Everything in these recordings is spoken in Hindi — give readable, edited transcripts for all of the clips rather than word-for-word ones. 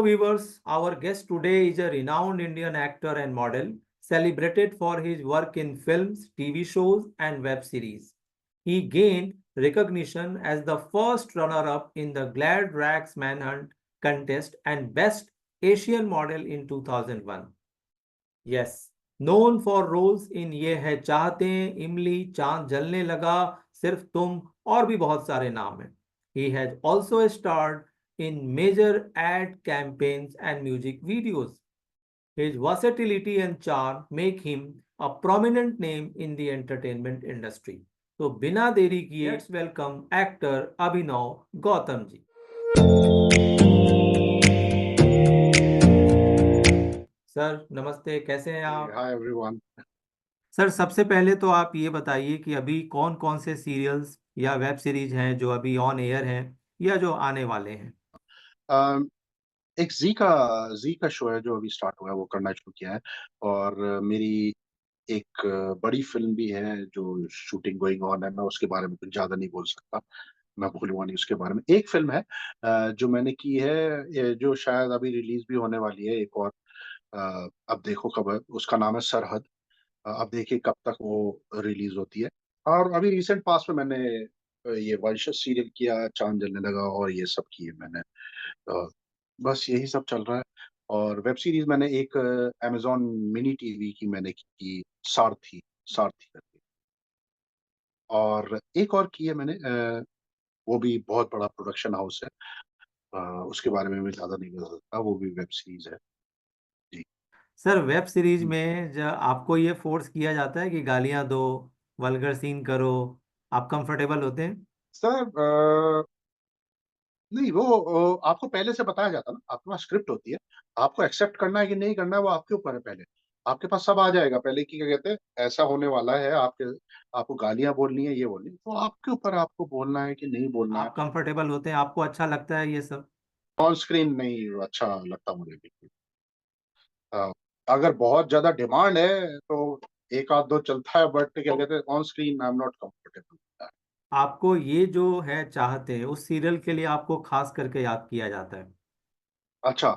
viewers, our guest today is a renowned Indian actor and model, celebrated for his work in films, TV shows, and web series. He gained recognition as the first runner up in the Glad Rags Manhunt contest and Best Asian Model in 2001. Yes, known for roles in ये है चाहते, इमली, चांद जलने लगा, सिर्फ तुम और भी बहुत सारे नाम हैं. He has also starred in major ad campaigns and music videos. His versatility and charm make him a prominent name in the entertainment industry. तो बिना देरी किए let's welcome actor Abhinav Gautam ji. Sir नमस्ते, कैसे हैं आप? Hi everyone. सर सबसे पहले तो आप ये बताइए कि अभी कौन कौन से सीरियल्स या वेब सीरीज हैं जो अभी ऑन एयर हैं या जो आने वाले हैं. एक जी का शो है जो अभी स्टार्ट हुआ है, वो करना शुरू किया है। और मेरी एक बड़ी फिल्म भी है जो शूटिंग गोइंग ऑन है। मैं उसके बारे में कुछ ज्यादा नहीं बोल सकता, मैं भूलूंगा नहीं उसके बारे में। एक फिल्म है जो मैंने की है, जो शायद अभी रिलीज भी होने वाली है, एक और। अब देखो कब है, उसका नाम है सरहद। अब देखिए कब तक वो रिलीज होती है। और अभी रिसेंट पास में मैंने ये वंशज सीरियल किया, चांद जलने लगा, और ये सब किए मैंने। बस यही सब चल रहा है। और वेब सीरीज मैंने एक अमेजॉन मिनी टीवी की मैंने की, सारथी। सारथी करके। और एक और की है मैंने, वो भी बहुत बड़ा प्रोडक्शन हाउस है। उसके बारे में मैं ज्यादा नहीं बता सकता, वो भी वेब सीरीज है। जी। सर वेब सीरीज में जब आपको ये फोर्स किया जाता है कि गालियां दो, वल्गर सीन करो, आप कंफर्टेबल होते हैं? सर नहीं, वो आपको पहले से बताया जाता है ना, आपके पास स्क्रिप्ट होती है। आपको एक्सेप्ट करना है कि नहीं करना है, वो आपके ऊपर है। पहले आपके पास सब आ जाएगा पहले की, क्या कहते हैं, ऐसा होने वाला है, आपके आपको गालियां बोलनी है, ये बोलनी है, तो आपके ऊपर है, आपको बोलना है कि नहीं बोलना है। आप कंफर्टेबल होते हैं, आपको अच्छा लगता है ये सब? ऑन स्क्रीन नहीं अच्छा लगता मुझे बिल्कुल। अ, अगर बहुत ज्यादा डिमांड है तो एक आध दो चलता है, बट क्या कहते हैं, on screen I am not comfortable. आपको ये जो है चाहते हैं उस सीरियल के लिए आपको खास करके याद किया जाता है? अच्छा।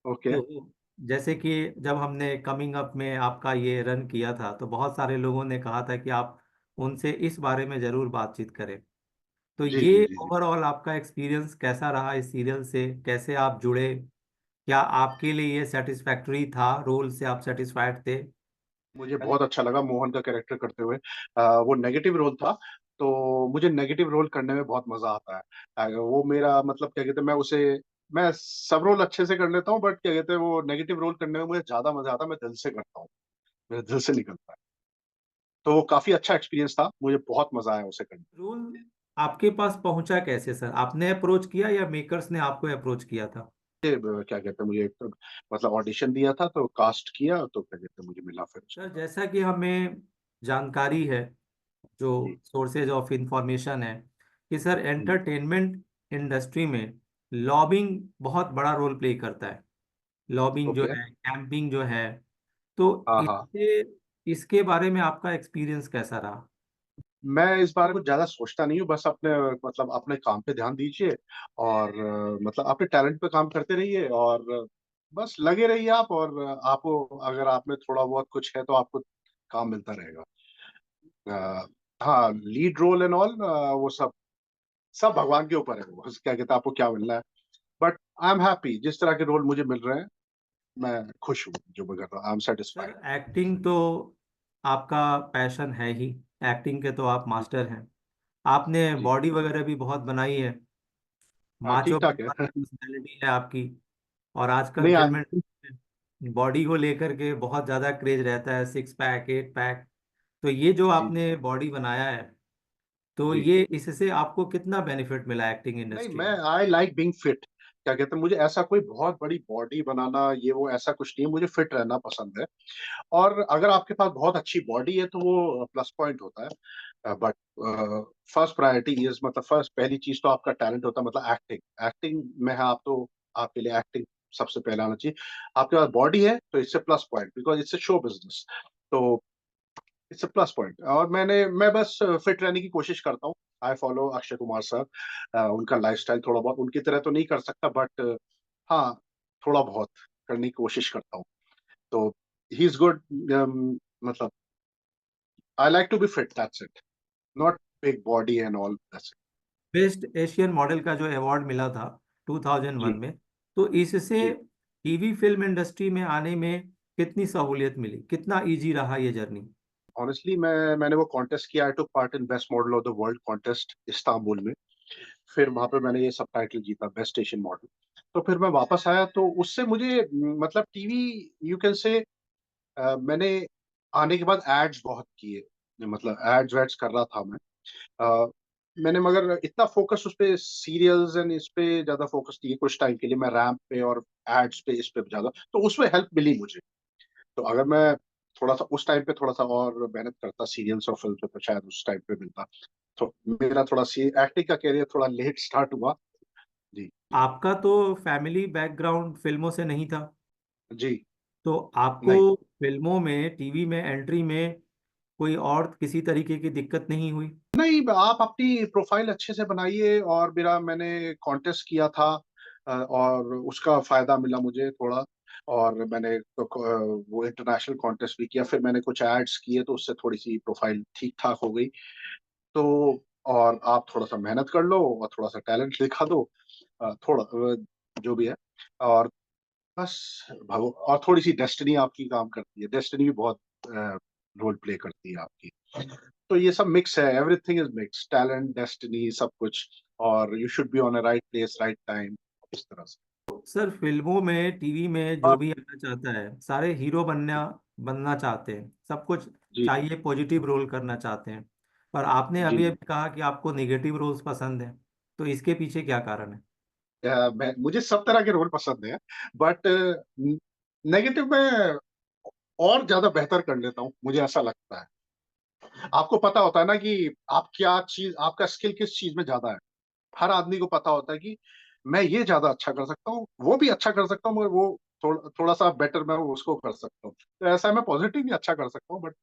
ओके। तो जैसे कि जब हमने कमिंग अप में आपका ये रन किया था तो बहुत सारे लोगों ने कहा था कि आप उनसे इस बारे में जरूर बातचीत करें. तो जी जी ये जी जी। ओवरऑल आपका एक्सपीरियंस कैसा रहा इस सीरियल से? कैसे आप जुड़े? क्या आपके लिए ये सेटिस्फैक्टरी था? रोल से आप सेटिस्फाइड थे? मुझे बहुत अच्छा लगा मोहन का कैरेक्टर करते हुए। वो नेगेटिव रोल था, तो मुझे नेगेटिव रोल करने में बहुत मजा आता है। वो मेरा मतलब, क्या कहते हैं, मैं सब रोल अच्छे से कर लेता हूँ, बट क्या कहते हैं, वो नेगेटिव रोल करने में मुझे ज्यादा मजा आता है। मैं दिल से करता हूँ, मेरे दिल से निकलता है। तो वो काफी अच्छा एक्सपीरियंस था, मुझे बहुत मजा आया उसे करने रोल आपके पास पहुंचा कैसे सर? आपने अप्रोच किया या मेकर्स ने आपको अप्रोच किया था? में। क्या कहते हैं, मुझे तो, मतलब ऑडिशन दिया था, तो कास्ट किया, तो क्या कहते हैं, मुझे मिला फिर उसके सर बाद। जैसा कि हमें जानकारी है, जो जी। सोर्सेज ऑफ इंफॉर्मेशन है, कि सर हम्म। एंटरटेनमेंट इंडस्ट्री में लॉबिंग बहुत बड़ा रोल प्ले करता है. लॉबिंग जो ओके। है, कैंपिंग जो है, तो हाँ हाँ। इससे इसके बारे में आपका एक्सपीरियंस कैसा रहा? मैं इस बारे में ज्यादा सोचता नहीं हूँ, बस अपने, मतलब अपने काम पे ध्यान दीजिए। और मतलब अपने टैलेंट पे काम करते रहिए, और बस लगे रहिए आप। और आपको, अगर आप में थोड़ा बहुत कुछ है, तो आपको काम मिलता रहेगा। अ, हाँ, लीड रोल एंड ऑल, वो सब सब भगवान के ऊपर है। वो क्या कहते हैं, आपको क्या मिलना है। बट आई एम हैप्पी, जिस तरह के रोल मुझे मिल रहे हैं, मैं खुश हूँ जो मैं कर रहा हूँ। I am sir satisfied. Acting तो आपका पैशन है ही, एक्टिंग के तो आप मास्टर हैं. आपने जी। बॉडी वगैरह भी बहुत बनाई है, हाँ, माचो ठीक ठाक है। पर्सनैलिटी है आपकी. और आजकल नहीं फिल्म इंडस्ट्री बॉडी को लेकर के बहुत ज़्यादा क्रेज रहता है, 6 पैक 8 पैक. तो ये जो जी जी आपने बॉडी बनाया है, तो जी। ये इससे आपको कितना बेनिफिट मिला एक्टिंग नहीं, इंडस्ट्री मैं में? I like being fit. क्या कहते हैं, मुझे ऐसा कोई बहुत बड़ी बॉडी बनाना, ये वो ऐसा कुछ नहीं है, मुझे फिट रहना पसंद है। और अगर आपके पास बहुत अच्छी बॉडी है, तो वो प्लस पॉइंट होता है। बट फर्स्ट प्रायोरिटी इज, मतलब फर्स्ट पहली चीज तो आपका टैलेंट होता है, मतलब एक्टिंग। एक्टिंग में है आप, तो आपके लिए एक्टिंग सबसे पहले आना चाहिए। आपके पास बॉडी है तो इससे plus point, because it's show business. तो इट्स अ प्लस पॉइंट। और मैं बस फिट रहने की कोशिश करता हूँ। I follow Akshay Kumar sir. उनका लाइफस्टाइल थोड़ा बहुत उनकी तरह तो नहीं कर सकता, बट हाँ, थोड़ा बहुत करने की कोशिश करता हूँ। तो ही इज गुड, मतलब I like to be fit, that's it, not big body and all, that's best Asian model का जो अवार्ड मिला था इट। 2001 जी, में, तो इससे जी। टीवी फिल्म इंडस्ट्री में आने में कितनी सहूलियत मिली, कितना इजी रहा ये जर्नी? ऑनेस्टली मैंने वो कॉन्टेस्ट किया, आई टूक part in best model of the world contest Istanbul में। फिर वहां पे मैंने ये सब टाइटल जीता, बेस्ट एशियन मॉडल। तो फिर मैं वापस आया, तो उससे मुझे मतलब टीवी, यू कैन से, मैंने आने के बाद एड्स बहुत किए, मतलब एड्स वैड्स कर रहा था मैं। अ, मैंने मगर इतना फोकस उस पे सीरियल्स एंड इस पे ज्यादा फोकस नहीं किया कुछ टाइम के लिए, मैं रैम्प पे और एड्स पे इस पे ज्यादा, तो उसमें हेल्प मिली मुझे। तो अगर मैं थोड़ा सा उस टाइम पे थोड़ा सा और मेहनत करता सीरियल्स और फिल्म पे, तो शायद उस टाइम पे मिलता। तो मेरा थोड़ा सी एक्टिंग का करियर थोड़ा लेट स्टार्ट हुआ। जी, आपका तो फैमिली बैकग्राउंड फिल्मों से नहीं था, जी। तो आपको नहीं, फिल्मों में, टीवी में एंट्री में कोई और किसी तरीके की दिक्कत नहीं हुई? नहीं, आप अपनी प्रोफाइल अच्छे से बनाइए, और मैंने कॉन्टेस्ट किया था, और उसका फायदा मिला मुझे थोड़ा। और मैंने वो इंटरनेशनल कॉन्टेस्ट भी किया, फिर मैंने कुछ एड्स किए, तो उससे थोड़ी सी प्रोफाइल ठीक ठाक हो गई। तो और आप थोड़ा सा मेहनत कर लो और थोड़ा सा टैलेंट दिखा दो, थोड़ा जो भी है, और बस और थोड़ी सी डेस्टिनी आपकी काम करती है, डेस्टिनी भी बहुत रोल प्ले करती है आपकी। तो ये सब मिक्स है, everything is mix, talent, destiny, सब कुछ। और you should be on a right place, right time, इस तरह से। सर फिल्मों में, टीवी में जो हाँ, भी आना चाहता है, सारे हीरो बनना बनना चाहते हैं, सब कुछ जी, चाहिए, पॉजिटिव रोल करना चाहते हैं। पर आपने जी। अभी अभी कहा कि आपको नेगेटिव रोल्स पसंद है, तो इसके पीछे क्या कारण है? मुझे सब तरह के रोल पसंद है, बट नेगेटिव में और ज्यादा बेहतर कर लेता हूँ, मुझे ऐसा लगता है। आपको पता होता है ना कि आप क्या चीज, आपका स्किल किस चीज में ज्यादा है। हर आदमी को पता होता है कि मैं ये ज्यादा अच्छा कर सकता हूँ, वो भी अच्छा कर सकता हूँ, मगर वो थोड़ा सा बेटर मैं उसको कर सकता हूँ। तो ऐसा है, मैं पॉजिटिव भी अच्छा कर सकता हूँ, बट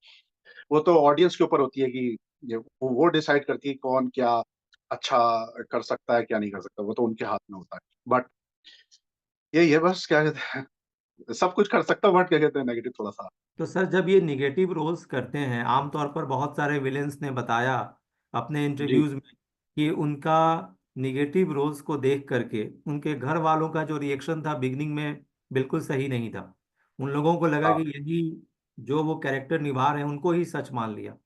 वो तो ऑडियंस के ऊपर होती है कि वो डिसाइड करती है कौन क्या अच्छा कर सकता है, क्या नहीं कर सकता, वो तो उनके हाथ में होता है। बट यही है, बस क्या कहते हैं, सब कुछ कर सकता हूँ, बट क्या कहते हैं, नेगेटिव थोड़ा सा। तो सर जब ये निगेटिव रोल्स करते हैं, आमतौर पर बहुत सारे विलेंस ने बताया अपने जी, इंटरव्यूज में कि उनका निगेटिव रोल्स को देख करके उनके घर वालों का जो रिएक्शन था बिगनिंग में बिल्कुल सही नहीं था। उन लोगों को लगा हाँ, कि यही जो वो कैरेक्टर निभा रहे हैं उनको ही सच मान लिया।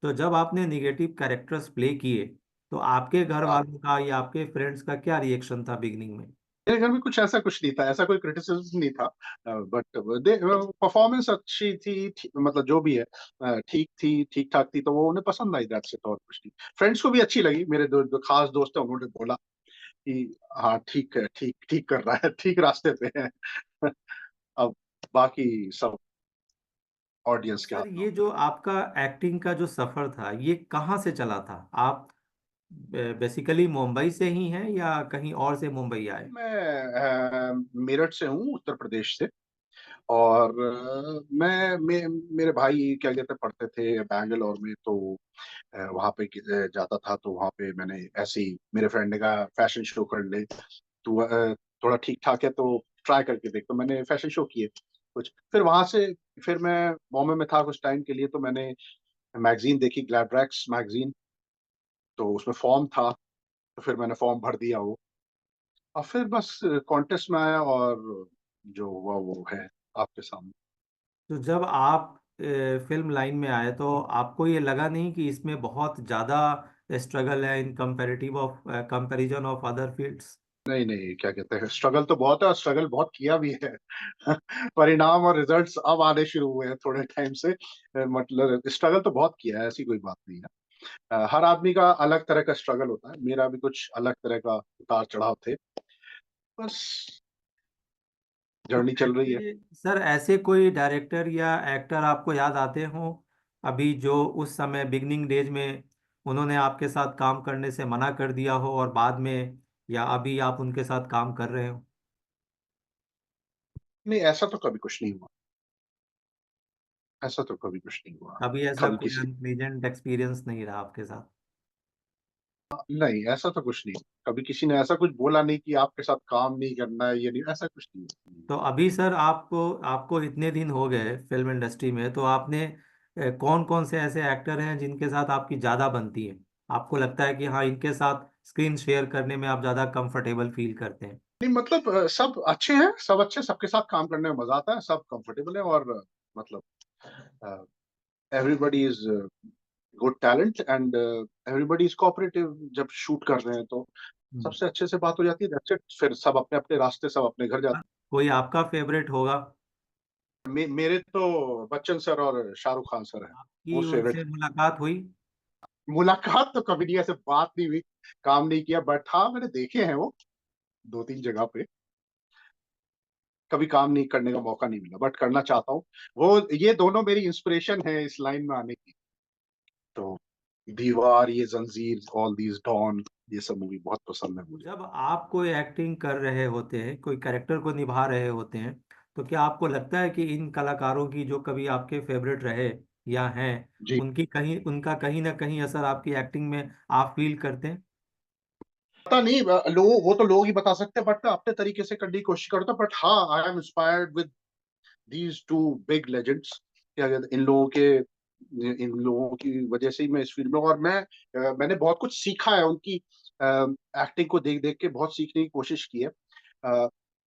तो जब आपने निगेटिव कैरेक्टर्स प्ले किए, तो आपके घर हाँ। वालों का या आपके फ्रेंड्स का क्या रिएक्शन था बिगनिंग में? मेरे घर में कुछ नहीं था, ऐसा कोई क्रिटिसिज्म नहीं था। बट परफॉर्मेंस अच्छी थी, मतलब जो भी है, ठीक थी, ठीक ठाक थी, तो वो उन्हें पसंद आई, दैट्स इट, और कुछ नहीं। फ्रेंड्स को भी अच्छी लगी, मेरे दो खास दोस्त हैं, उन्होंने बोला कि हाँ ठीक है, ठीक ठीक कर रहा है, ठीक रास्ते पे है। अब बाकी सब ऑडियंस के हाथ सर में ये होता जो आपका एक्टिंग का जो सफर था, ये कहाँ से चला था? आप बेसिकली मुंबई से ही हैं या कहीं और से मुंबई आए? है। मेरठ से हूँ, उत्तर प्रदेश से। और मेरे भाई क्या कहते हैं, पढ़ते थे बैंगलोर में, तो वहां पे जाता था, तो वहां पे मैंने ऐसे ही, मेरे फ्रेंड ने कहा फैशन शो कर ले, तो थोड़ा ठीक ठाक है तो ट्राई करके देख, तो मैंने फैशन शो किए कुछ। फिर वहां से, फिर मैं बॉम्बे में था कुछ टाइम के लिए, तो मैंने मैगजीन देखी, ग्लैड्रैक्स मैगजीन, तो उसमें फॉर्म था, तो फिर मैंने फॉर्म भर दिया वो, और फिर बस कॉन्टेस्ट में आया, और जो हुआ वो है आपके सामने। तो जब आप फिल्म लाइन में आए, तो आपको ये लगा नहीं कि इसमें बहुत ज़्यादा स्ट्रगल है in comparative of comparison of other fields? नहीं, नहीं, क्या कहते हैं, स्ट्रगल तो बहुत है, और स्ट्रगल बहुत किया भी है। परिणाम और रिजल्ट्स अब आने शुरू हुए हैं थोड़े टाइम से। मतलब स्ट्रगल तो बहुत किया है, ऐसी कोई बात नहीं है। हर आदमी का अलग तरह का स्ट्रगल होता है, मेरा भी कुछ अलग तरह का उतार चढ़ाव थे, बस तो जर्नी चल रही है। ऐसे सर, ऐसे कोई डायरेक्टर या एक्टर आपको याद आते हों अभी, जो उस समय बिगनिंग डेज में उन्होंने आपके साथ काम करने से मना कर दिया हो और बाद में या अभी आप उनके साथ काम कर रहे हो? नहीं, ऐसा तो कभी कुछ नहीं हुआ, ऐसा तो कभी कुछ नहीं हुआ। अभी ऐसा कभी कोई किसी, अनप्लीजेंट एक्सपीरियंस नहीं रहा आपके साथ? नहीं, ऐसा तो कुछ नहीं। कभी किसी ने ऐसा कुछ बोला नहीं कि आपके साथ काम नहीं करना है, ये नहीं, ऐसा कुछ नहीं है। तो अभी सर आपको आपको इतने दिन हो गए फिल्म इंडस्ट्री में, तो आपने कौन कौन से ऐसे एक्टर हैं जिनके साथ आपकी ज़्यादा बनती है, आपको लगता है कि हाँ इनके साथ स्क्रीन शेयर करने में आप ज़्यादा कंफर्टेबल फील करते हैं? नहीं मतलब सब अच्छे हैं, सब अच्छे, सबके साथ काम करने में मजा आता है, सब कंफर्टेबल है, और मतलब everybody is good talent, and everybody is cooperative जब शूट कर रहे हैं तो हम्म। सबसे अच्छे से बात हो जाती है, that's it। फिर सब अपने अपने रास्ते, सब अपने घर जाते कोई आपका फेवरेट होगा? हैं। मेरे तो बच्चन सर और शाहरुख खान सर हैं आपकी मोस्ट फेवरेट। उनसे मुलाकात हुई? मुलाकात तो कभी नहीं, ऐसे बात नहीं हुई, काम नहीं किया, बट हाँ मैंने देखे हैं वो दो तीन जगह पे। कभी काम नहीं करने का मौका नहीं मिला, बट करना चाहता हूँ। वो ये दोनों मेरी इंस्पिरेशन है इस लाइन में आने की। तो दीवार, ये जंजीर, ऑल दीज डॉन, ये सब मूवी बहुत पसंद है मुझे। जब आप कोई एक्टिंग कर रहे होते हैं, कोई कैरेक्टर को निभा रहे होते हैं, तो क्या आपको लगता है कि इन कलाकारों की जो कभी आपके फेवरेट रहे या हैं, जी। उनका कहीं ना कहीं असर आपकी एक्टिंग में आप फील करते हैं? पता नहीं, लोग, वो तो लोग ही बता सकते हैं, बट मैं अपने तरीके से करने की कोशिश करता हूँ। बट हाँ, I am inspired with these two big legends. क्या कहते हैं, इन लोगों की वजह से ही मैं इस फील्ड में, और मैंने बहुत कुछ सीखा है उनकी एक्टिंग को देख देख के, बहुत सीखने की कोशिश की है। अ,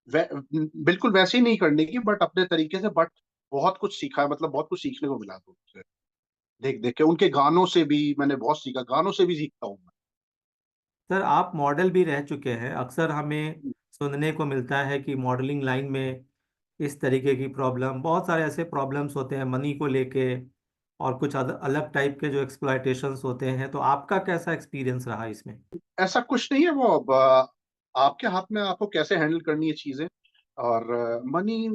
बिल्कुल वैसे ही नहीं करने की, बट अपने तरीके से, बट बहुत कुछ सीखा है, मतलब बहुत कुछ सीखने को मिला तो उनसे देख देख के। उनके गानों से भी मैंने बहुत सीखा, गानों से भी सीखता हूँ सर आप मॉडल भी रह चुके हैं, अक्सर हमें मैं। सुनने को मिलता है कि मॉडलिंग लाइन में इस तरीके की प्रॉब्लम, बहुत सारे ऐसे प्रॉब्लम्स होते हैं मनी को लेके, और कुछ अलग टाइप के जो एक्सप्लॉयटेशंस होते हैं, तो आपका कैसा एक्सपीरियंस रहा इसमें? ऐसा कुछ नहीं है, वो अब आपके हाथ में, आपको कैसे हैंडल करनी है चीजें। और मनी,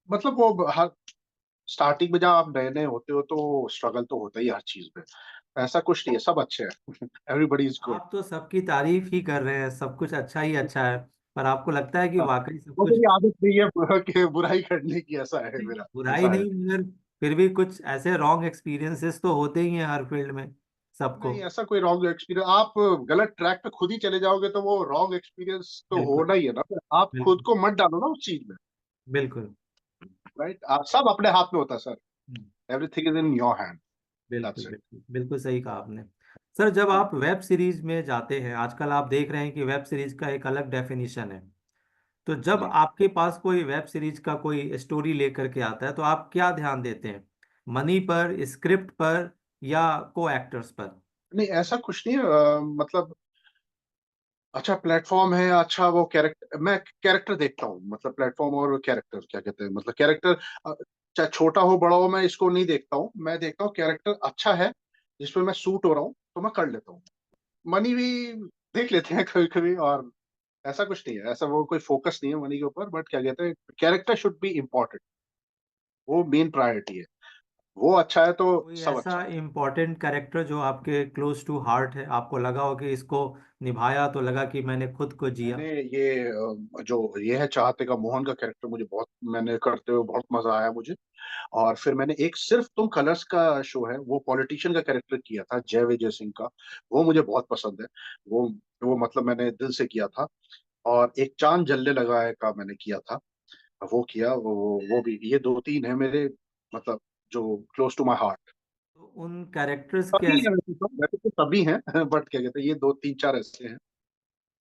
मतलब वो हर स्टार्टिंग में जब आप नए नए होते हो तो स्ट्रगल तो होता ही है हर चीज में। ऐसा कुछ नहीं है, सब अच्छे हैं। Everybody is good. आप तो सबकी तारीफ ही कर रहे हैं, सब कुछ अच्छा ही अच्छा है, पर आपको लगता है कि वाकई सब वो कुछ? मेरी आदत नहीं है कि बुराई करने की, ऐसा है नहीं, मेरा। बुराई ऐसा है। नहीं, मगर फिर भी कुछ ऐसे रॉन्ग एक्सपीरियंसेस तो होते ही हैं हर फील्ड में सबको। नहीं, ऐसा कोई रॉन्ग एक्सपीरियंस, आप गलत ट्रैक पे खुद ही चले जाओगे तो वो रॉन्ग एक्सपीरियंस तो बिल्कुल होना ही है ना। आप खुद बिल्कुल को मत डालो ना उस चीज में। बिल्कुल। राइट, सब अपने हाथ में होता है sir. Hmm, everything is in your hand. बिल्कुल दैट्स इट। बिल्कुल बिल्कुल सही कहा आपने। सर जब आप वेब सीरीज में जाते हैं, आजकल आप देख रहे हैं कि वेब सीरीज का एक अलग डेफिनेशन है, तो जब जी। आपके पास कोई वेब सीरीज का कोई स्टोरी लेकर के आता है, तो आप क्या ध्यान देते हैं? मनी पर, स्क्रिप्ट पर, या को एक्टर्स पर? नहीं, ऐसा कुछ नहीं है, मतलब अच्छा प्लेटफॉर्म है, अच्छा वो कैरेक्टर, मैं कैरेक्टर देखता हूँ, मतलब प्लेटफॉर्म और कैरेक्टर, क्या कहते हैं, मतलब कैरेक्टर चाहे छोटा हो बड़ा हो, मैं इसको नहीं देखता हूँ। मैं देखता हूँ कैरेक्टर अच्छा है, जिसपे मैं सूट हो रहा हूँ तो मैं कर लेता हूँ। मनी भी देख लेते हैं कभी कभी, और ऐसा कुछ नहीं है, ऐसा वो कोई फोकस नहीं है मनी के ऊपर, बट क्या कहते हैं, कैरेक्टर शुड बी इम्पोर्टेंट, वो मेन प्रायोरिटी है। वो अच्छा है तो कोई सब ऐसा अच्छा है। इम्पोर्टेंट कैरेक्टर जो आपके क्लोज टू हार्ट है, आपको लगा हो कि इसको निभाया तो लगा कि मैंने खुद को जिया? मैंने ये जो ये है चाहते का मोहन का कैरेक्टर, मुझे बहुत, मैंने करते हुए बहुत मजा आया मुझे। और फिर मैंने एक सिर्फ तुम कलर्स का शो है, वो पॉलिटिशियन का कैरेक्टर किया था, जय विजय सिंह का। वो मुझे बहुत पसंद है। वो वो मतलब मैंने दिल से किया था। और एक चांद जलने लगा है का मैंने किया था, वो किया, वो भी, ये दो तीन है मेरे, मतलब जो क्लोज टू माई हार्ट। तो उन कैरेक्टर्स के सभी ऐसे, हैं वैसे तो सभी हैं बट क्या कहते हैं, ये दो तीन चार ऐसे हैं।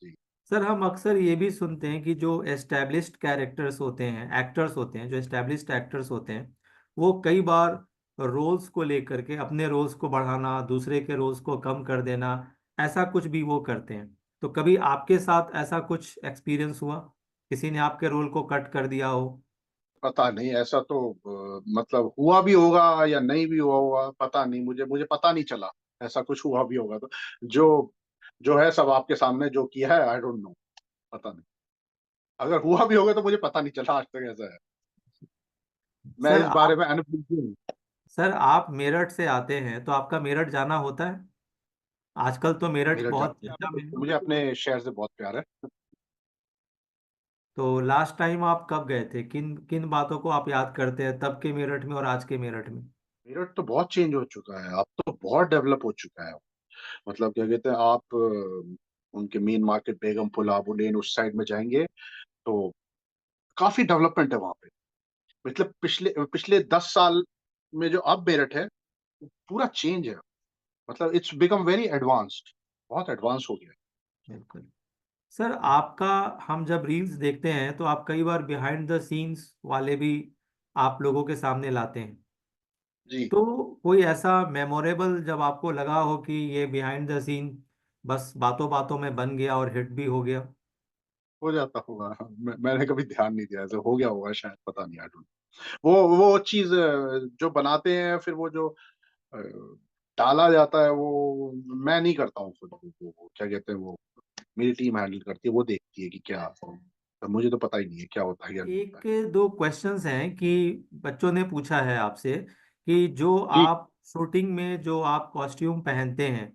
जी। सर हम अक्सर ये भी सुनते हैं कि जो एस्टेब्लिश्ड कैरेक्टर्स होते हैं, एक्टर्स होते हैं, जो एस्टेब्लिश्ड एक्टर्स होते हैं, वो कई बार रोल्स को लेकर के अपने रोल्स को बढ़ाना, दूसरे के रोल्स को कम कर देना, ऐसा कुछ भी वो करते हैं। तो कभी आपके साथ ऐसा कुछ एक्सपीरियंस हुआ, किसी ने आपके रोल को कट कर दिया हो? पता नहीं, ऐसा तो मतलब हुआ भी होगा या नहीं भी हुआ होगा, पता नहीं, मुझे मुझे पता नहीं चला। ऐसा कुछ हुआ भी होगा तो, जो जो है सब आपके सामने जो किया है, आई डोंट नो, पता नहीं। अगर हुआ भी होगा तो मुझे पता नहीं चला आज तक, ऐसा है। मैं सर इस बारे आप में अनुभवी हूँ। सर आप मेरठ से आते हैं, तो आपका मेरठ जाना होता है? आजकल तो मेरठ मेरा बहुत जान, चर्चा में है। मुझे अपने शहर से बहुत प्यार है। तो लास्ट टाइम आप कब गए थे, किन किन बातों को आप याद करते हैं तब के मेरठ में और आज के मेरठ में? मेरठ तो बहुत चेंज हो चुका है, अब तो बहुत डेवलप हो चुका है। मतलब क्या कहते हैं, आप उनके मेन मार्केट बेगमपुर आबू लेन उस साइड में जाएंगे तो काफी डेवलपमेंट है वहां पे। मतलब पिछले पिछले 10 साल में जो अब मेरठ है पूरा चेंज है। मतलब इट्स बिकम वेरी एडवांस्ड, बहुत एडवांस हो गया है। बिल्कुल। सर आपका, हम जब रील्स देखते हैं तो आप कई बार बिहाइंड द सीन्स वाले भी आप लोगों के सामने लाते हैं। जी। तो कोई ऐसा मेमोरेबल जब आपको लगा हो कि ये बिहाइंड द सीन बस बातों बातों में बन गया और हिट भी हो गया? हो जाता होगा। मैंने कभी ध्यान नहीं दिया, ऐसे हो गया होगा शायद, पता नहीं, आई डोंट। वो चीज जो बनाते हैं फिर वो जो अ, डाला जाता है वो मैं नहीं करता हूँ खुद। वो क्या कहते हैं, वो मेरी टीम हैंडल करती है, वो देखती है कि क्या, तो मुझे तो पता ही नहीं है क्या होता है क्या नहीं होता एक है। दो क्वेश्चंस हैं कि बच्चों ने पूछा है आपसे कि जो जी। आप शूटिंग में जो आप कॉस्ट्यूम पहनते हैं,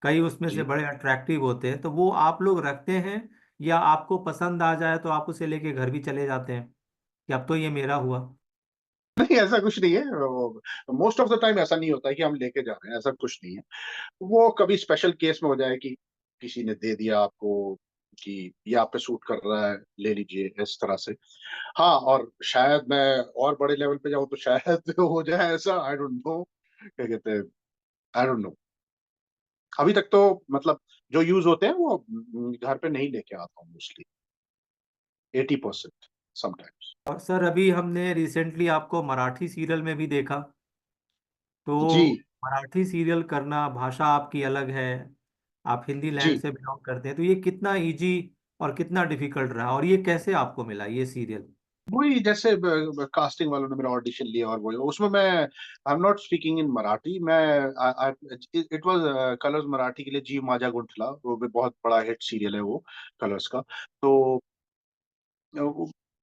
कई उसमें से जी। बड़े अट्रैक्टिव होते हैं, तो वो आप लोग रखते हैं या आपको पसंद आ जाए तो आप उसे लेके घर भी चले जाते हैं कि अब तो ये मेरा हुआ? नहीं, ऐसा कुछ नहीं है। मोस्ट ऑफ द टाइम ऐसा नहीं होता है कि हम लेके जा रहे हैं, ऐसा कुछ नहीं है। वो कभी स्पेशल केस में हो जाए कि किसी ने दे दिया आपको कि ये आप पे सूट कर रहा है, ले लीजिए, इस तरह से। हाँ, और शायद मैं और बड़े लेवल पे जाऊं तो शायद हो जाए ऐसा, आई डोंट नो, क्या कहते हैं, आई डोंट नो। अभी तक तो मतलब जो यूज होते हैं वो घर पे नहीं लेके आता हूँ मोस्टली, 80% समटाइम्स। और सर अभी हमने रिसेंटली आपको मराठी सीरियल में भी देखा, जी। तो मराठी सीरियल करना, भाषा आपकी अलग है, आप हिंदी लैंड जी। से बिलोंग करते हैं, तो ये कितना इजी और कितना डिफिकल्ट रहा और ये कैसे आपको मिला ये सीरियल? वही जैसे कास्टिंग वालों ने मेरा ऑडिशन लिया और वो उसमें मैं I am not speaking in Marathi. मैं इट वाज कलर्स मराठी के लिए जी माजा गुंठला, वो भी बहुत बड़ा हिट सीरियल है वो, कलर्स का। तो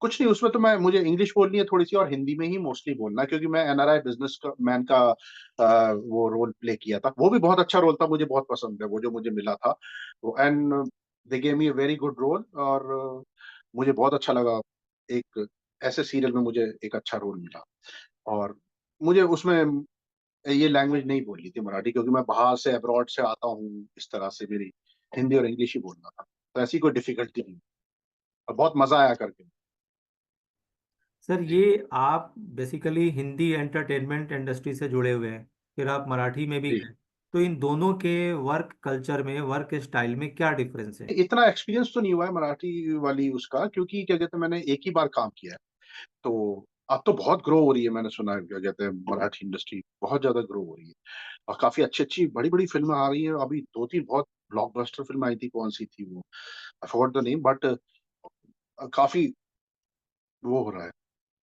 कुछ नहीं, उसमें तो मैं मुझे इंग्लिश बोलनी है थोड़ी सी और हिंदी में ही मोस्टली बोलना है, क्योंकि मैं एनआरआई बिजनेस का मैन का वो रोल प्ले किया था। वो भी बहुत अच्छा रोल था, मुझे बहुत पसंद है वो जो मुझे मिला था। तो and they gave me a very good role, और मुझे बहुत अच्छा लगा। एक ऐसे सीरियल में मुझे एक अच्छा रोल मिला, और मुझे उसमें ये लैंग्वेज नहीं बोलनी थी मराठी, क्योंकि मैं बाहर से अब्रॉड से आता हूँ, इस तरह से मेरी हिंदी और इंग्लिश ही बोलना था। तो ऐसी कोई डिफिकल्टी नहीं, और बहुत मजा आया करके। सर जी। ये आप बेसिकली हिंदी एंटरटेनमेंट इंडस्ट्री से जुड़े हुए हैं, फिर आप मराठी में भी जी। गए, तो इन दोनों के वर्क कल्चर में, वर्क स्टाइल में क्या डिफरेंस है? इतना एक्सपीरियंस तो नहीं हुआ है मराठी वाली उसका, क्योंकि क्या कहते हैं, मैंने एक ही बार काम किया है। तो अब तो बहुत ग्रो हो रही है, मैंने सुना है, क्या कहते हैं, मराठी इंडस्ट्री बहुत ज्यादा ग्रो हो रही है, और काफी अच्छी अच्छी बड़ी बड़ी फिल्में आ रही है। अभी दो तीन बहुत ब्लॉकबस्टर फिल्म आई थी, कौन सी थी वो, I forgot the name, but काफी वो हो रहा है,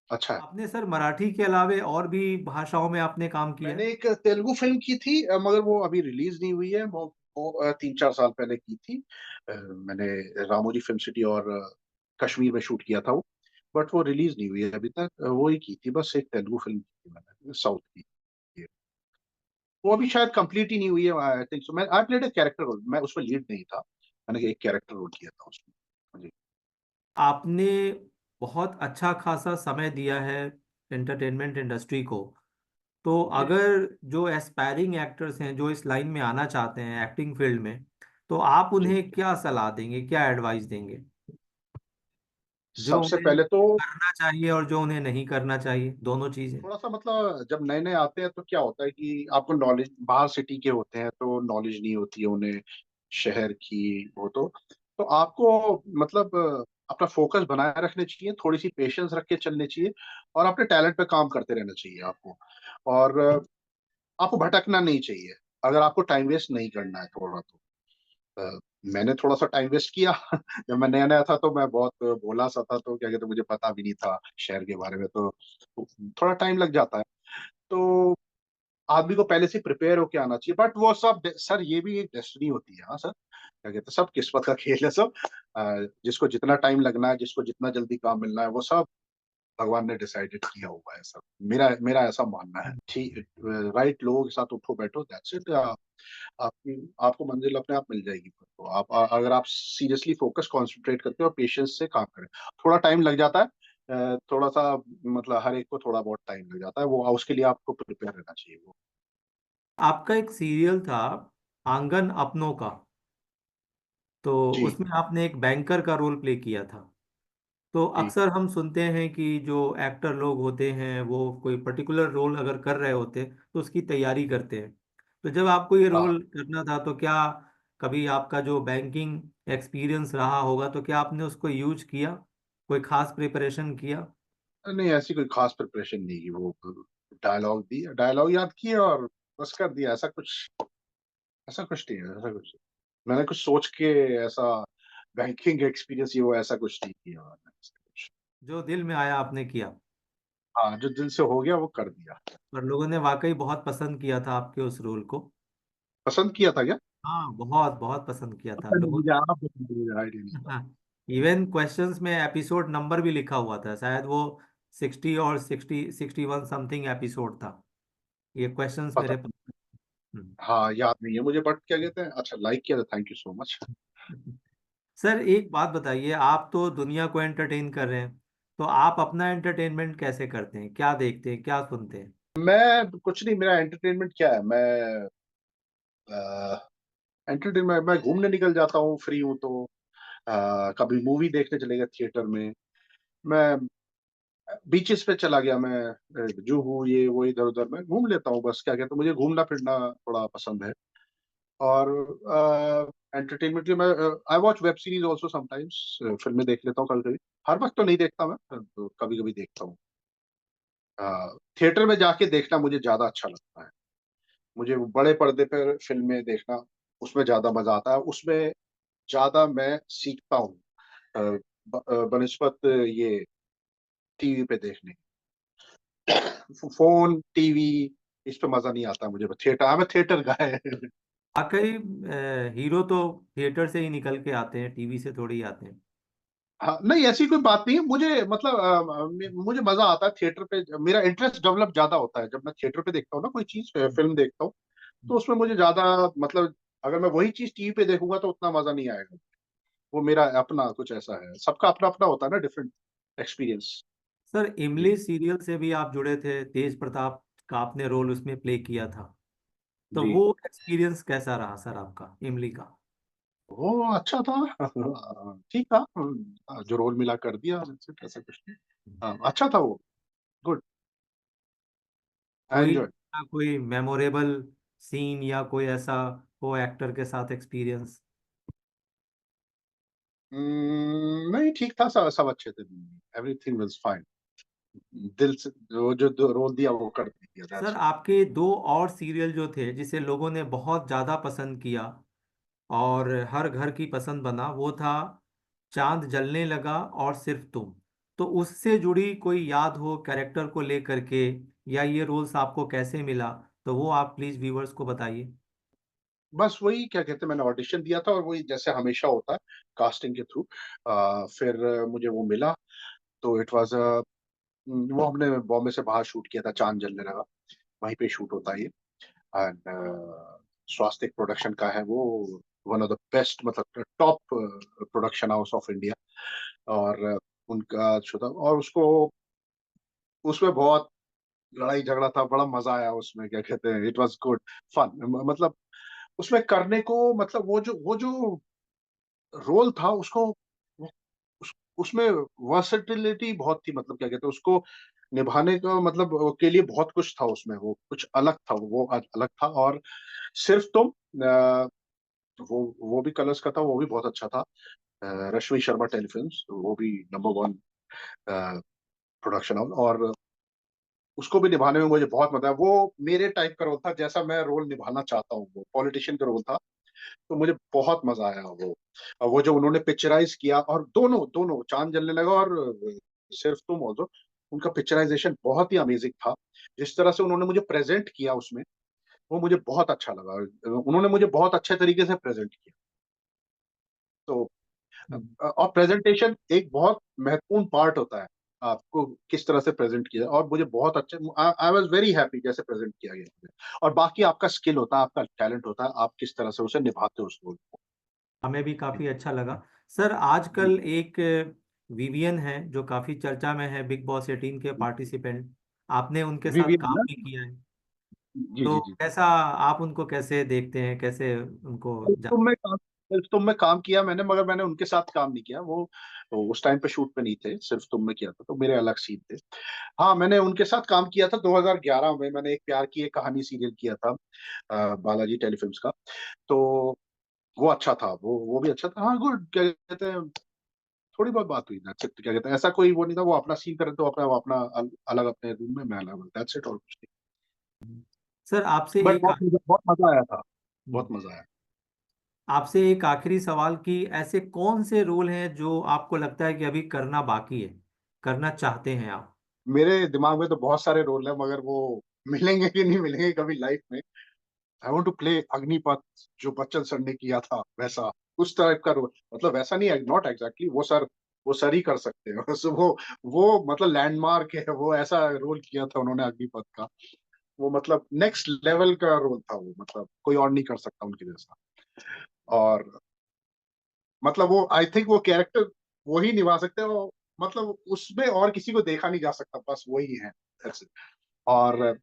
अच्छा है। आपने सर मराठी के अलावे और भी भाषाओं में आपने काम किया मैंने है? एक तेलुगु फिल्म की थी, मगर वो अभी रिलीज नहीं हुई है। वो 3-4 साल पहले की थी। मैंने रामोजी फिल्म सिटी और कश्मीर में शूट किया था वो, बट वो रिलीज नहीं हुई है अभी तक। वो ही की थी बस, एक तेलुगु फिल्म की थी मैंने, साउथ की। वो अभी शायद कंप्लीट ही नहीं हुई है, आई थिंक सो। मैं I played a character role, मैं उसमें लीड नहीं था, मैंने एक कैरेक्टर रोल किया था उसमें। हाँ जी। आपने बहुत अच्छा खासा समय दिया है एंटरटेनमेंट इंडस्ट्री को, तो जी। अगर जो एस्पायरिंग एक्टर्स हैं जो इस लाइन में आना चाहते हैं एक्टिंग फील्ड में, तो आप जी। उन्हें क्या सलाह देंगे, क्या एडवाइस देंगे, जो सबसे उन्हें पहले तो करना चाहिए और जो उन्हें नहीं करना चाहिए, दोनों चीजें? थोड़ा सा, मतलब जब नए नए आते हैं तो क्या होता है कि आपको नॉलेज, बाहर सिटी के होते हैं तो नॉलेज नहीं होती है उन्हें शहर की, वो तो आपको मतलब अपना फोकस बनाए रखने चाहिए, थोड़ी सी पेशेंस रख के चलने चाहिए, और अपने टैलेंट पे काम करते रहना चाहिए आपको। और आपको भटकना नहीं चाहिए, अगर आपको टाइम वेस्ट नहीं करना है थोड़ा तो। मैंने थोड़ा सा टाइम वेस्ट किया जब मैं नया नया था तो मैं बहुत भोला सा था, तो क्या कहते, मुझे पता भी नहीं था शहर के बारे में, तो थोड़ा टाइम लग जाता है। तो आदमी को पहले से प्रिपेयर होके आना चाहिए, बट वो सब सर, ये भी एक डेस्टिनी होती है। हाँ सर, क्या कहते हैं, सब किस्मत का खेल है सब। जिसको जितना टाइम लगना है, जिसको जितना जल्दी काम मिलना है, वो सब भगवान ने डिसाइडेड किया हुआ है सब। मेरा मेरा ऐसा मानना है। ठीक, राइट लोगों के साथ उठो बैठो, दैट्स इट। आपकी आपको मंजिल अपने आप मिल जाएगी। तो आप अगर आप सीरियसली फोकस कंसंट्रेट करते हो और पेशेंस से काम करें, थोड़ा टाइम लग जाता है। थोड़ा सा, मतलब हर एक को थोड़ा बहुत टाइम लग जाता है, वो उसके लिए आपको प्रिपेयर रहना चाहिए वो। आपका एक सीरियल था आंगन अपनों का। तो जी उसमें आपने एक बैंकर का रोल प्ले किया था। तो जी। अक्सर हम सुनते हैं कि जो एक्टर लोग होते हैं वो कोई पर्टिकुलर रोल अगर कर रहे होते हैं तो उसकी तैयारी करते हैं। तो जब आपको ये हाँ रोल करना था तो क्या कभी आपका जो बैंकिंग एक्सपीरियंस रहा होगा तो क्या आपने उसको यूज किया, कोई खास प्रिपरेशन किया? नहीं, ऐसी कोई खास प्रिपरेशन नहीं की। वो डायलॉग दिया, डायलॉग याद किए और बस कर दिया। ऐसा कुछ नहीं है, ऐसा कुछ नहीं। मैंने कुछ सोच के ऐसा बैंकिंग एक्सपीरियंस ये वो ऐसा कुछ नहीं किया मैंने, ऐसा कुछ। जो दिल में आया आपने किया। हाँ, जो दिल से हो गया वो कर दिया। और लोगों ने वाकई बहुत पसंद किया था आपके उस रोल को। पसंद किया था क्या? हाँ, बहुत बहुत पसंद किया था पता नहीं लोगों मुझे, आप बताइए, मुझे आइडिया नहीं था। ने। इवन क्वेश्चंस में एपिसोड नंबर भी लिखा हुआ था, शायद वो 60 और 61 समथिंग एपिसोड था। ये क्वेश्चंस पता मेरे पास। हम्म। हाँ, याद नहीं है मुझे, बट क्या कहते हैं, अच्छा लाइक किया था, thank you so much. Sir एक बात बताइए, आप तो दुनिया को एंटरटेन कर रहे हैं, तो आप अपना एंटरटेनमेंट कैसे करते हैं, क्या देखते हैं, क्या सुनते हैं? मैं कुछ नहीं, मेरा एंटरटेनमेंट क्या है, मैं एंटरटेनमेंट, मैं घूमने निकल जाता हूँ, फ्री हूँ तो कभी मूवी देखने चले गए थिएटर में। मैं बीचेस पे चला गया, मैं जुहू ये वो इधर उधर मैं घूम लेता हूँ। बस क्या कहते हैं, मुझे घूमना फिरना थोड़ा पसंद है। और एंटरटेनमेंट के मैं I watch web series also sometimes. फिल्में देख लेता हूँ कभी कभी। हर वक्त तो नहीं देखता मैं, तो कभी कभी देखता हूँ। थिएटर में जाके देखना मुझे ज्यादा अच्छा लगता है। मुझे वो बड़े पर्दे पर फिल्में देखना, उसमें ज्यादा मजा आता है, उसमें ज्यादा मैं सीखता हूँ अ, बनिस्बत ये टीवी पे देखने। फोन टीवी इस पे मजा नहीं आता मुझे। थिएटर, मैं थिएटर गाय। वाकई हीरो तो थिएटर से ही निकल के आते हैं, टीवी से थोड़ी ही आते हैं। हाँ, नहीं ऐसी कोई बात नहीं है। मुझे मतलब मुझे मजा आता है थिएटर पे। मेरा इंटरेस्ट डेवलप ज्यादा होता है जब मैं थिएटर पे देखता हूँ ना, कोई चीज फिल्म देखता हूँ, तो उसमें मुझे ज्यादा मतलब, अगर मैं वही चीज टीवी पे देखूंगा तो उतना मजा नहीं आएगा। वो मेरा अपना कुछ ऐसा है, सबका अपना अपना होता है ना, डिफरेंट एक्सपीरियंस। सर जी इमली सीरियल से भी आप जुड़े थे, तेज प्रताप का आपने रोल उसमें प्ले किया था। तो जी। वो एक्सपीरियंस कैसा रहा सर आपका इमली का? वो अच्छा था। ठीक था। जो रोल मिला कर दिया, ऐसा कुछ नहीं। हाँ, अच्छा था वो। गुड। आई कोई एंजॉय। कोई मेमोरेबल सीन या कोई ऐसा को एक्टर के साथ एक्सपीरियंस? नहीं, ठीक था, सब अच्छे थे। Everything was fine. दिल से जो रोल दिया वो कर दिया, सर दैट्स आपके दो और सीरियल जो थे जिसे लोगों ने बहुत ज़्यादा पसंद किया और हर घर की पसंद बना, वो था चांद जलने लगा और सिर्फ तुम। तो उससे जुड़ी कोई याद हो कैरेक्टर को लेकर के, या ये रोल्स आपको कैसे मिला, तो वो आप प्लीज व्यूवर्स को बताइए। बस वही क्या कहते हैं, मैंने ऑडिशन दिया था और वही जैसे हमेशा होता है कास्टिंग के थ्रू। फिर मुझे वो मिला। तो इट वाज वो हमने बॉम्बे से बाहर शूट किया था, चांद जलने लगा, वहीं पे शूट होता है ये। एंड स्वास्तिक प्रोडक्शन का है वो, वन ऑफ द बेस्ट, मतलब top production house of India. और उनका शो था, और उसको उसमें बहुत लड़ाई झगड़ा था, बड़ा मजा आया उसमें, क्या कहते हैं, इट वाज गुड फन। मतलब उसमें करने को, मतलब वो जो रोल था उसको, उसमें वर्सेटिलिटी बहुत थी, मतलब क्या कहते हैं उसको निभाने का, मतलब के लिए बहुत कुछ था उसमें, वो कुछ अलग था, वो अलग था। और सिर्फ तुम वो भी कलर्स का था, वो भी बहुत अच्छा था। रश्मि शर्मा टेलीफिल्म्स, वो भी नंबर 1 प्रोडक्शन हाउस। और उसको भी निभाने में मुझे बहुत मजा आया। वो मेरे टाइप का रोल था, जैसा मैं रोल निभाना चाहता हूँ, वो पॉलिटिशियन का रोल था। तो मुझे बहुत मजा आया वो। और वो जो उन्होंने पिक्चराइज किया, और दोनों दोनों चांद जलने लगा और सिर्फ तुम ऑल्सो, उनका पिक्चराइजेशन बहुत ही अमेजिंग था। जिस तरह से उन्होंने मुझे प्रेजेंट किया उसमें, वो मुझे बहुत अच्छा लगा। उन्होंने मुझे बहुत अच्छे तरीके से प्रेजेंट किया। तो और प्रेजेंटेशन एक बहुत महत्वपूर्ण पार्ट होता है, आपको किस तरह से प्रेजेंट किया। और मुझे बहुत अच्छे, आई वाज वेरी हैप्पी जैसे प्रेजेंट किया गया मुझे। और बाकी आपका स्किल होता है, आपका टैलेंट होता है, आप किस तरह से उसे निभाते हो उस रोल को। हमें भी जी काफी अच्छा लगा। सर जी आजकल एक विवियन है जो काफी चर्चा में है, बिग बॉस 18 के पार्टिसिपेंट, आपने उनके साथ विवियन काम ना? भी किया है। जी तो जी जी। कैसा, आप उनको कैसे देखते हैं, कैसे उनको सिर्फ तुम में काम किया मैंने, मगर मैंने उनके साथ काम नहीं किया। वो उस टाइम पे शूट पे नहीं थे, सिर्फ तुम में किया था, तो मेरे अलग सीन थे। हाँ, मैंने उनके साथ काम किया था 2011 में। मैंने एक प्यार की एक कहानी सीरियल किया था बालाजी टेलीफिल्म्स का। तो वो अच्छा था, वो भी अच्छा था। हाँ, गुड, क्या कहते हैं, थोड़ी बहुत बात हुई। That's it. क्या कहते हैं, ऐसा कोई वो नहीं था। वो अपना सीन करे तो अपना वो अपना अलग अपने रूम में, मैं अलग। दैट्स इट, और कुछ नहीं। सर आपसे बट एक बहुत मजा आया था। बहुत मजा आया। आपसे एक आखिरी सवाल कि ऐसे कौन से रोल हैं जो आपको लगता है कि अभी करना बाकी है, करना चाहते हैं आप? मेरे दिमाग में तो बहुत सारे रोल है, मगर वो मिलेंगे कि नहीं मिलेंगे कभी लाइफ में। I want to play Agneepath, जो बच्चन सर ने किया था वैसा, उस टाइप का रोल। मतलब वैसा नहीं, नॉट एग्जैक्टली वो सर ही कर सकते हैं। सो वो मतलब लैंडमार्क है। वो ऐसा रोल किया था उन्होंने अग्निपथ का। वो मतलब नेक्स्ट लेवल का रोल था वो। मतलब कोई और नहीं कर सकता उनके जैसा। और मतलब वो, आई थिंक वो कैरेक्टर वो ही निभा सकते हैं। मतलब उसमें और किसी को देखा नहीं जा सकता, बस वही है। That's it. और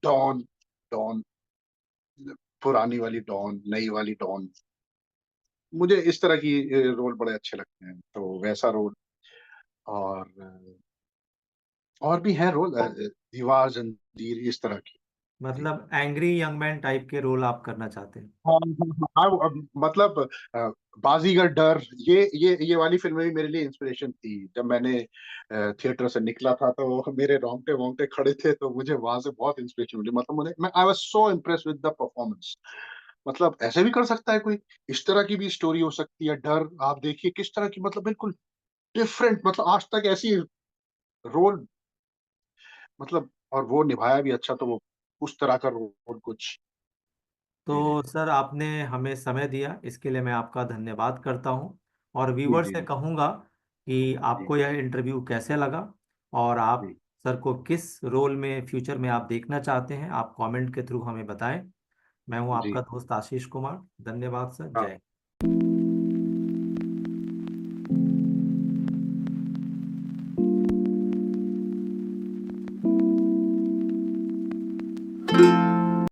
डॉन डॉन पुरानी वाली डॉन, नई वाली डॉन, मुझे इस तरह की रोल बड़े अच्छे लगते हैं, तो वैसा रोल। और और भी है रोल, दीवार, जंजीर, इस तरह की। जी। मतलब एंग्री यंग मैन टाइप के रोल आप करना चाहते हैं? हाँ हाँ हाँ, मतलब बाजीगर, डर, ये वाली फिल्में भी मेरे लिए इंस्पिरेशन थी। जब मैंने थिएटर से निकला था तो मेरे रोंगटे वोंगटे खड़े थे, तो मुझे वहां से बहुत इंस्पिरेशन मिली। मतलब मुझे, मैं I was so impress with the performance. मतलब ऐसे भी कर सकता है कोई, इस तरह की भी स्टोरी हो सकती है। डर आप देखिए किस तरह की, मतलब बिल्कुल डिफरेंट। मतलब आज तक ऐसी रोल, मतलब, और वो निभाया भी अच्छा, तो वो उस तरह का रोल कुछ। जी जी तो सर आपने हमें समय दिया, इसके लिए मैं आपका धन्यवाद करता हूं। और जी व्यूवर जी से जी कहूंगा कि जी आपको यह इंटरव्यू कैसे लगा, और आप जी। सर को किस रोल में फ्यूचर में आप देखना चाहते हैं, आप कमेंट के थ्रू हमें बताएं। मैं हूं जी आपका दोस्त आशीष कुमार। धन्यवाद सर, हाँ। जय।